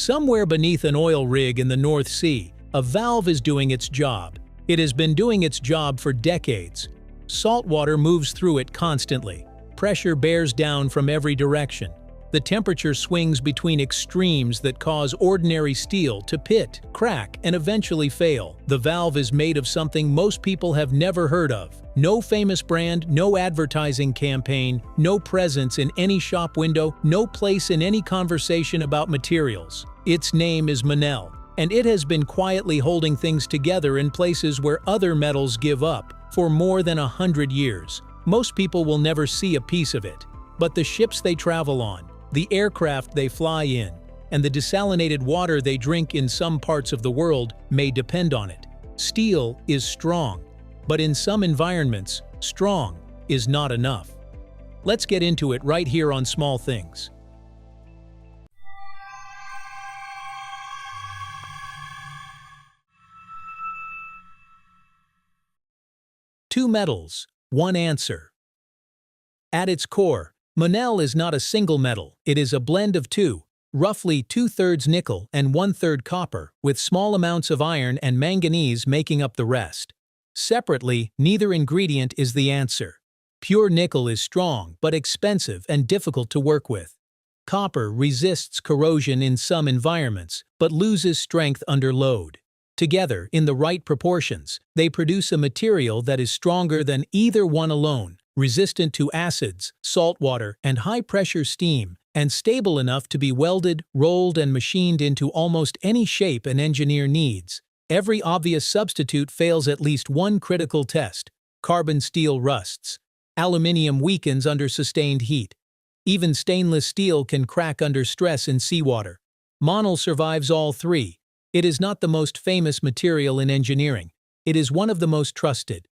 Somewhere beneath an oil rig in the North Sea, a valve is doing its job. It has been doing its job for decades. Salt water moves through it constantly. Pressure bears down from every direction. The temperature swings between extremes that cause ordinary steel to pit, crack, and eventually fail. The valve is made of something most people have never heard of. No famous brand, no advertising campaign, no presence in any shop window, no place in any conversation about materials. Its name is Monel, and it has been quietly holding things together in places where other metals give up for more than 100 years. Most people will never see a piece of it, but the ships they travel on, the aircraft they fly in, and the desalinated water they drink in some parts of the world may depend on it. Steel is strong, but in some environments, strong is not enough. Let's get into it right here on Small Things. Two metals, one answer. At its core, Monel is not a single metal, it is a blend of two, roughly 2/3 nickel and 1/3 copper, with small amounts of iron and manganese making up the rest. Separately, neither ingredient is the answer. Pure nickel is strong but expensive and difficult to work with. Copper resists corrosion in some environments, but loses strength under load. Together, in the right proportions, they produce a material that is stronger than either one alone, resistant to acids, salt water, and high-pressure steam, and stable enough to be welded, rolled, and machined into almost any shape an engineer needs. Every obvious substitute fails at least one critical test. Carbon steel rusts. Aluminium weakens under sustained heat. Even stainless steel can crack under stress in seawater. Monel survives all three. It is not the most famous material in engineering. It is one of the most trusted.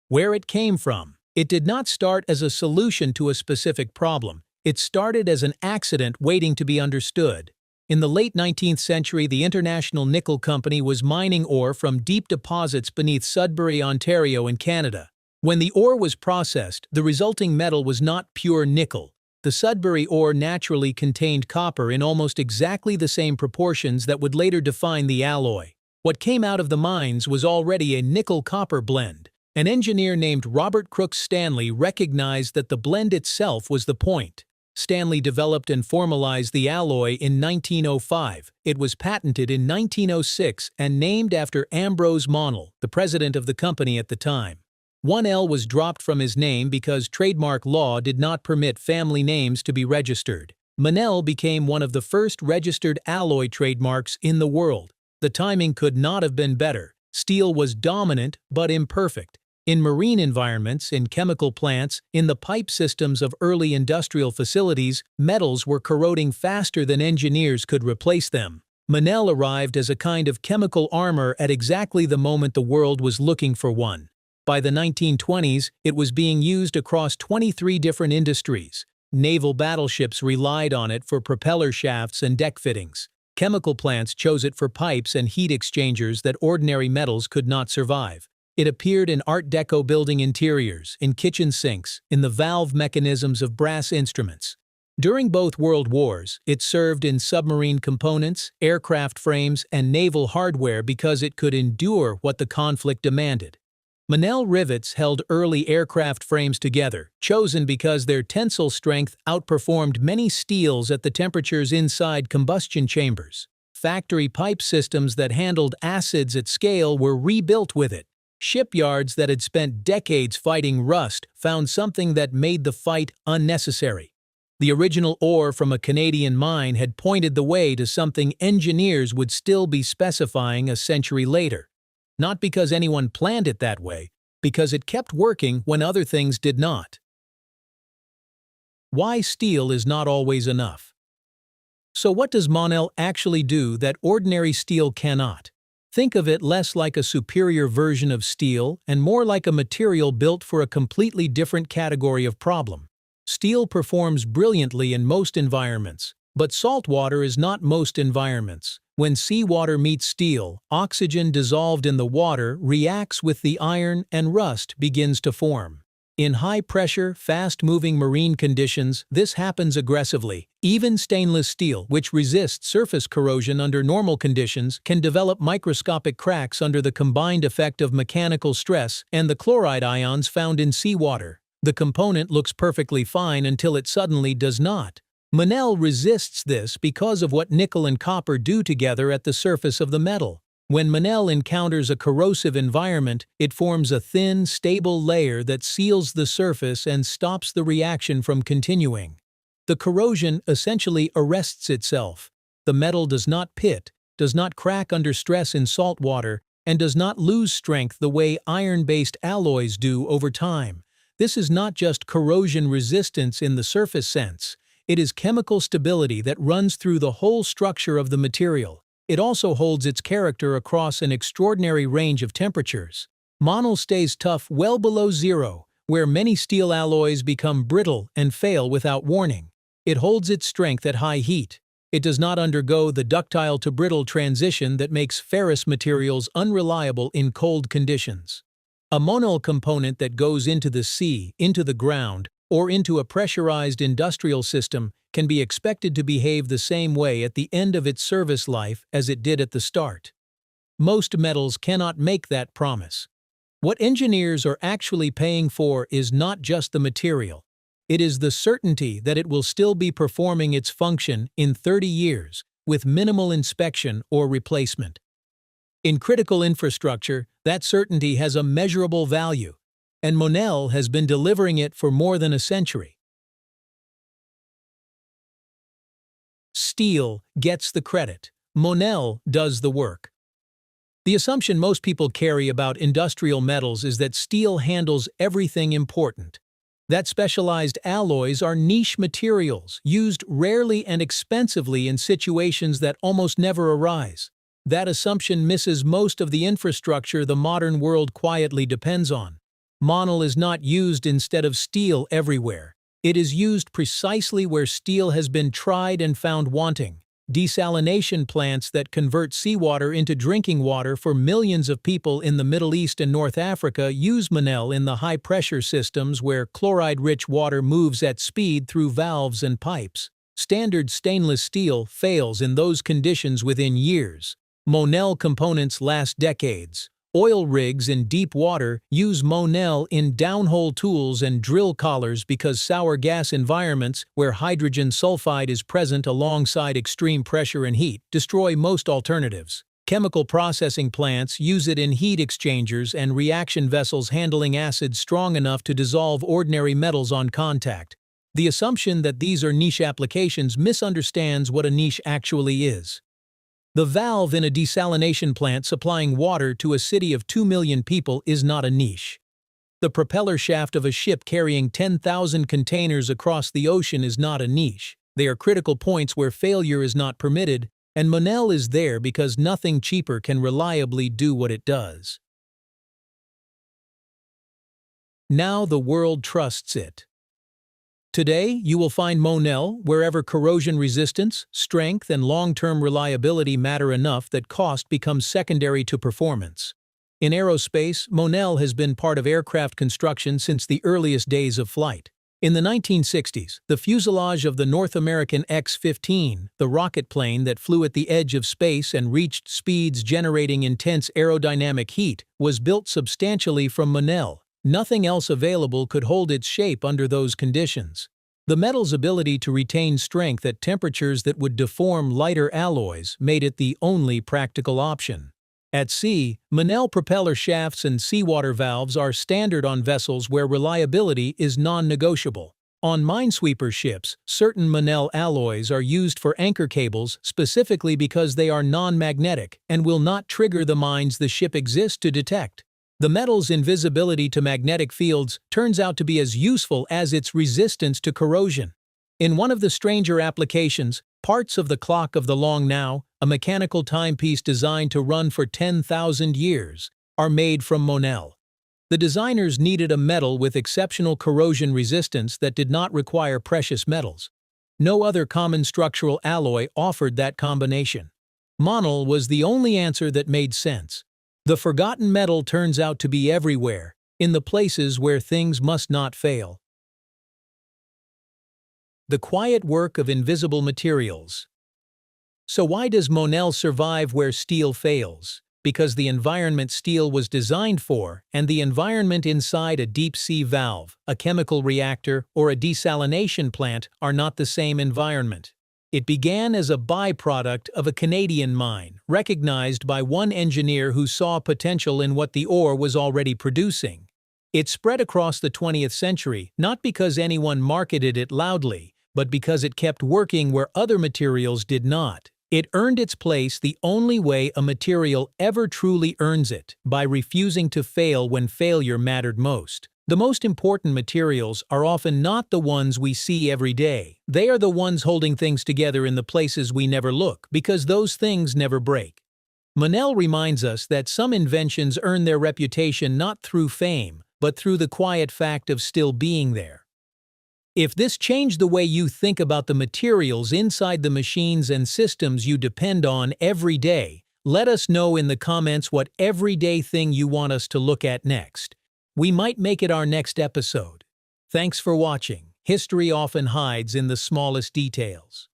Where it came from. It did not start as a solution to a specific problem. It started as an accident waiting to be understood. In the late 19th century, the International Nickel Company was mining ore from deep deposits beneath Sudbury, Ontario in Canada. When the ore was processed, the resulting metal was not pure nickel. The Sudbury ore naturally contained copper in almost exactly the same proportions that would later define the alloy. What came out of the mines was already a nickel-copper blend. An engineer named Robert Crooks Stanley recognized that the blend itself was the point. Stanley developed and formalized the alloy in 1905. It was patented in 1906 and named after Ambrose Monel, the president of the company at the time. One L was dropped from his name because trademark law did not permit family names to be registered. Monel became one of the first registered alloy trademarks in the world. The timing could not have been better. Steel was dominant but imperfect. In marine environments, in chemical plants, in the pipe systems of early industrial facilities, metals were corroding faster than engineers could replace them. Monel arrived as a kind of chemical armor at exactly the moment the world was looking for one. By the 1920s, it was being used across 23 different industries. Naval battleships relied on it for propeller shafts and deck fittings. Chemical plants chose it for pipes and heat exchangers that ordinary metals could not survive. It appeared in Art Deco building interiors, in kitchen sinks, in the valve mechanisms of brass instruments. During both World Wars, it served in submarine components, aircraft frames, and naval hardware because it could endure what the conflict demanded. Monel rivets held early aircraft frames together, chosen because their tensile strength outperformed many steels at the temperatures inside combustion chambers. Factory pipe systems that handled acids at scale were rebuilt with it. Shipyards that had spent decades fighting rust found something that made the fight unnecessary. The original ore from a Canadian mine had pointed the way to something engineers would still be specifying a century later. Not because anyone planned it that way, because it kept working when other things did not. Why steel is not always enough. So what does Monel actually do that ordinary steel cannot? Think of it less like a superior version of steel and more like a material built for a completely different category of problem. Steel performs brilliantly in most environments, but salt water is not most environments. When seawater meets steel, oxygen dissolved in the water reacts with the iron and rust begins to form. In high-pressure, fast-moving marine conditions, this happens aggressively. Even stainless steel, which resists surface corrosion under normal conditions, can develop microscopic cracks under the combined effect of mechanical stress and the chloride ions found in seawater. The component looks perfectly fine until it suddenly does not. Monel resists this because of what nickel and copper do together at the surface of the metal. When Monel encounters a corrosive environment, it forms a thin, stable layer that seals the surface and stops the reaction from continuing. The corrosion essentially arrests itself. The metal does not pit, does not crack under stress in salt water, and does not lose strength the way iron-based alloys do over time. This is not just corrosion resistance in the surface sense. It is chemical stability that runs through the whole structure of the material. It also holds its character across an extraordinary range of temperatures. Monel stays tough well below zero, where many steel alloys become brittle and fail without warning. It holds its strength at high heat. It does not undergo the ductile to brittle transition that makes ferrous materials unreliable in cold conditions. A Monel component that goes into the sea, into the ground, or into a pressurized industrial system can be expected to behave the same way at the end of its service life as it did at the start. Most metals cannot make that promise. What engineers are actually paying for is not just the material. It is the certainty that it will still be performing its function in 30 years with minimal inspection or replacement. In critical infrastructure, that certainty has a measurable value, and Monel has been delivering it for more than a century. Steel gets the credit. Monel does the work. The assumption most people carry about industrial metals is that steel handles everything important. That specialized alloys are niche materials, used rarely and expensively in situations that almost never arise. That assumption misses most of the infrastructure the modern world quietly depends on. Monel is not used instead of steel everywhere. It is used precisely where steel has been tried and found wanting. Desalination plants that convert seawater into drinking water for millions of people in the Middle East and North Africa use Monel in the high-pressure systems where chloride-rich water moves at speed through valves and pipes. Standard stainless steel fails in those conditions within years. Monel components last decades. Oil rigs in deep water use Monel in downhole tools and drill collars because sour gas environments, where hydrogen sulfide is present alongside extreme pressure and heat, destroy most alternatives. Chemical processing plants use it in heat exchangers and reaction vessels handling acids strong enough to dissolve ordinary metals on contact. The assumption that these are niche applications misunderstands what a niche actually is. The valve in a desalination plant supplying water to a city of 2 million people is not a niche. The propeller shaft of a ship carrying 10,000 containers across the ocean is not a niche. They are critical points where failure is not permitted, and Monel is there because nothing cheaper can reliably do what it does. Now the world trusts it. Today, you will find Monel wherever corrosion resistance, strength, and long-term reliability matter enough that cost becomes secondary to performance. In aerospace, Monel has been part of aircraft construction since the earliest days of flight. In the 1960s, the fuselage of the North American X-15, the rocket plane that flew at the edge of space and reached speeds generating intense aerodynamic heat, was built substantially from Monel. Nothing else available could hold its shape under those conditions. The metal's ability to retain strength at temperatures that would deform lighter alloys made it the only practical option. At sea, Monel propeller shafts and seawater valves are standard on vessels where reliability is non-negotiable. On minesweeper ships, certain Monel alloys are used for anchor cables specifically because they are non-magnetic and will not trigger the mines the ship exists to detect. The metal's invisibility to magnetic fields turns out to be as useful as its resistance to corrosion. In one of the stranger applications, parts of the clock of the Long Now, a mechanical timepiece designed to run for 10,000 years, are made from Monel. The designers needed a metal with exceptional corrosion resistance that did not require precious metals. No other common structural alloy offered that combination. Monel was the only answer that made sense. The forgotten metal turns out to be everywhere, in the places where things must not fail. The quiet work of invisible materials. So why does Monel survive where steel fails? Because the environment steel was designed for, and the environment inside a deep-sea valve, a chemical reactor, or a desalination plant are not the same environment. It began as a byproduct of a Canadian mine, recognized by one engineer who saw potential in what the ore was already producing. It spread across the 20th century, not because anyone marketed it loudly, but because it kept working where other materials did not. It earned its place the only way a material ever truly earns it, by refusing to fail when failure mattered most. The most important materials are often not the ones we see every day. They are the ones holding things together in the places we never look, because those things never break. Monel reminds us that some inventions earn their reputation not through fame, but through the quiet fact of still being there. If this changed the way you think about the materials inside the machines and systems you depend on every day, let us know in the comments what everyday thing you want us to look at next. We might make it our next episode. Thanks for watching. History often hides in the smallest details.